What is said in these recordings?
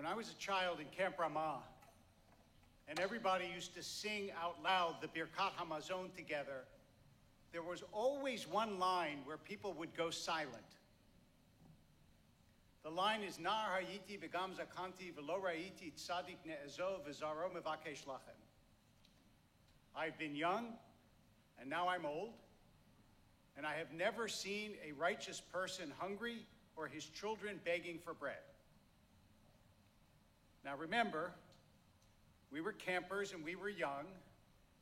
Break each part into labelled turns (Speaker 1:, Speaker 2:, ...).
Speaker 1: I was a child in Camp Ramah, and everybody used to sing out loud the Birkat Hamazon together, there was always one line where people would go silent. The line is, Nar hayiti v'gam zakanti v'lo ra'iti tzadik ne'ezov v'zaro mevakesh lachem. I've been young, and now I'm old, and I have never seen a righteous person hungry or his children begging for bread. Now remember, we were campers and we were young,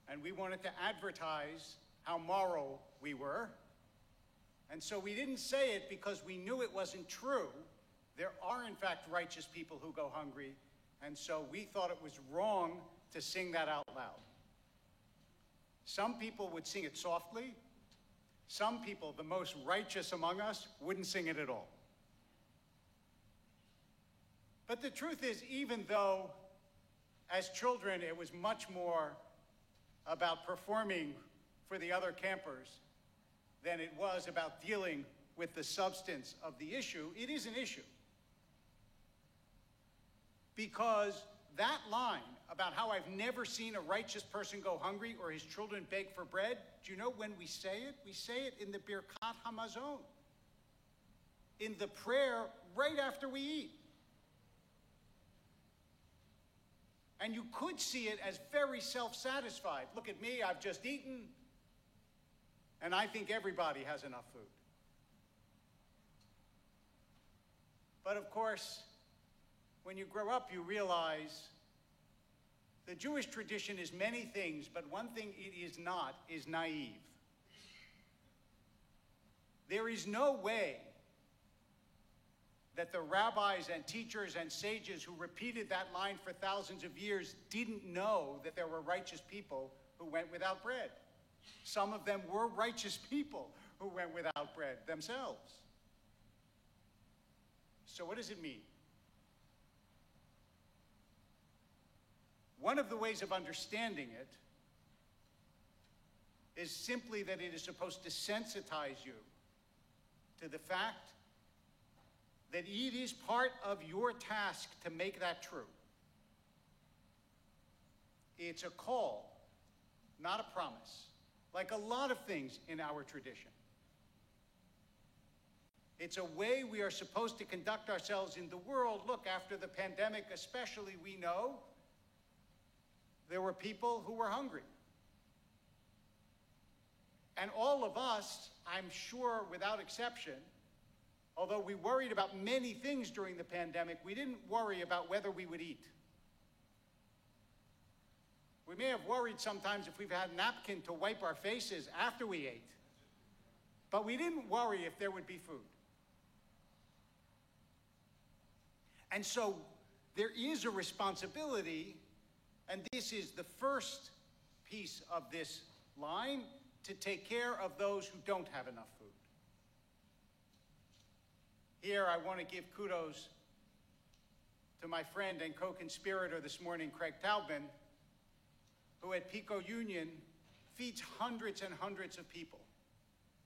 Speaker 1: and we wanted to advertise how moral we were. And so we didn't say it because we knew it wasn't true. There are, in fact, righteous people who go hungry, and so we thought it was wrong to sing that out loud. Some people would sing it softly. Some people, the most righteous among us, wouldn't sing it at all. But the truth is, even though as children it was much more about performing for the other campers than it was about dealing with the substance of the issue, it is an issue. Because that line about how I've never seen a righteous person go hungry or his children beg for bread, do you know when we say it? We say it in the Birkat Hamazon, in the prayer right after we eat. And you could see it as very self-satisfied. Look at me, I've just eaten, and I think everybody has enough food. But of course, when you grow up, you realize the Jewish tradition is many things, but one thing it is not is naive. There is no way that the rabbis and teachers and sages who repeated that line for thousands of years didn't know that there were righteous people who went without bread. Some of them were righteous people who went without bread themselves. So what does it mean? One of the ways of understanding it is simply that it is supposed to sensitize you to the fact that it is part of your task to make that true. It's a call, not a promise, like a lot of things in our tradition. It's a way we are supposed to conduct ourselves in the world. Look, after the pandemic especially, we know there were people who were hungry. And all of us, I'm sure without exception, although we worried about many things during the pandemic, we didn't worry about whether we would eat. We may have worried sometimes if we've had a napkin to wipe our faces after we ate, but we didn't worry if there would be food. And so there is a responsibility, and this is the first piece of this line, to take care of those who don't have enough food. Here, I want to give kudos to my friend and co-conspirator this morning, Craig Taubman, who at Pico Union feeds hundreds and hundreds of people.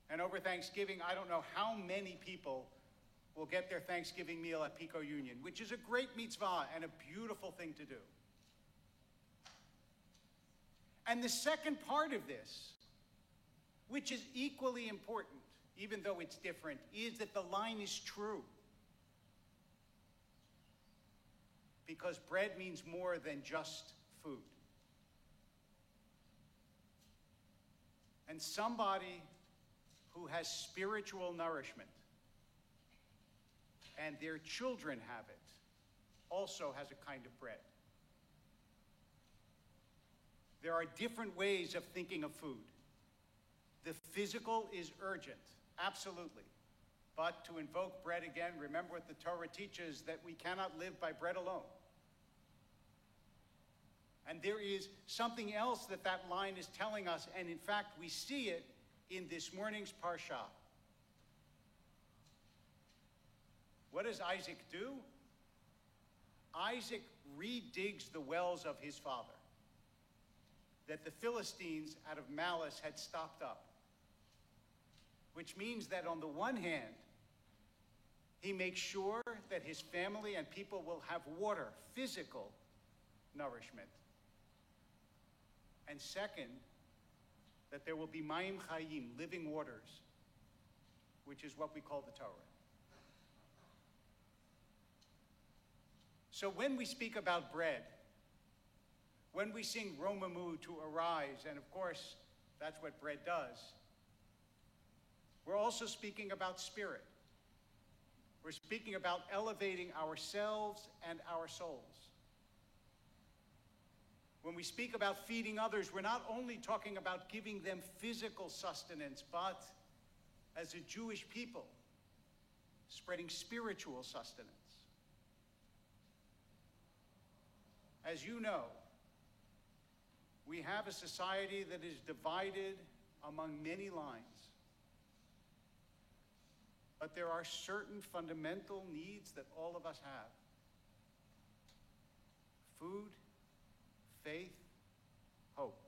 Speaker 1: And over Thanksgiving, I don't know how many people will get their Thanksgiving meal at Pico Union, which is a great mitzvah and a beautiful thing to do. And the second part of this, which is equally important, even though it's different, is that the line is true. Because bread means more than just food. And somebody who has spiritual nourishment and their children have it also has a kind of bread. There are different ways of thinking of food. The physical is urgent, absolutely. But to invoke bread again, remember what the Torah teaches, that we cannot live by bread alone. And there is something else that that line is telling us, and in fact, we see it in this morning's Parsha. What does Isaac do? Isaac redigs the wells of his father that the Philistines, out of malice, had stopped up. Which means that on the one hand, He makes sure that his family and people will have water, physical nourishment. And second, that there will be Mayim Chayim, living waters, which is what we call the Torah. So when we speak about bread, when we sing Romamu to arise, and of course, that's what bread does, we're also speaking about spirit. We're speaking about elevating ourselves and our souls. When we speak about feeding others, we're not only talking about giving them physical sustenance, but as a Jewish people, spreading spiritual sustenance. As you know, we have a society that is divided among many lines. But there are certain fundamental needs that all of us have. Food, faith, hope.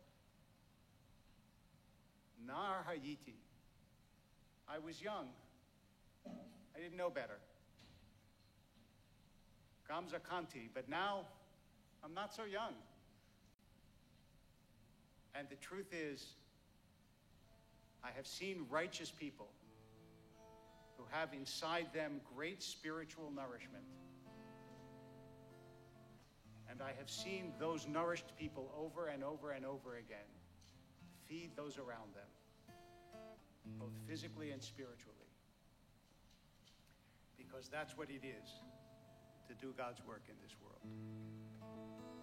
Speaker 1: Nar hayiti. I was young. I didn't know better. Gamza kanti, but now I'm not so young. And the truth is, I have seen righteous people who have inside them great spiritual nourishment. And I have seen those nourished people over and over and over again feed those around them, both physically and spiritually. Because that's what it is to do God's work in this world.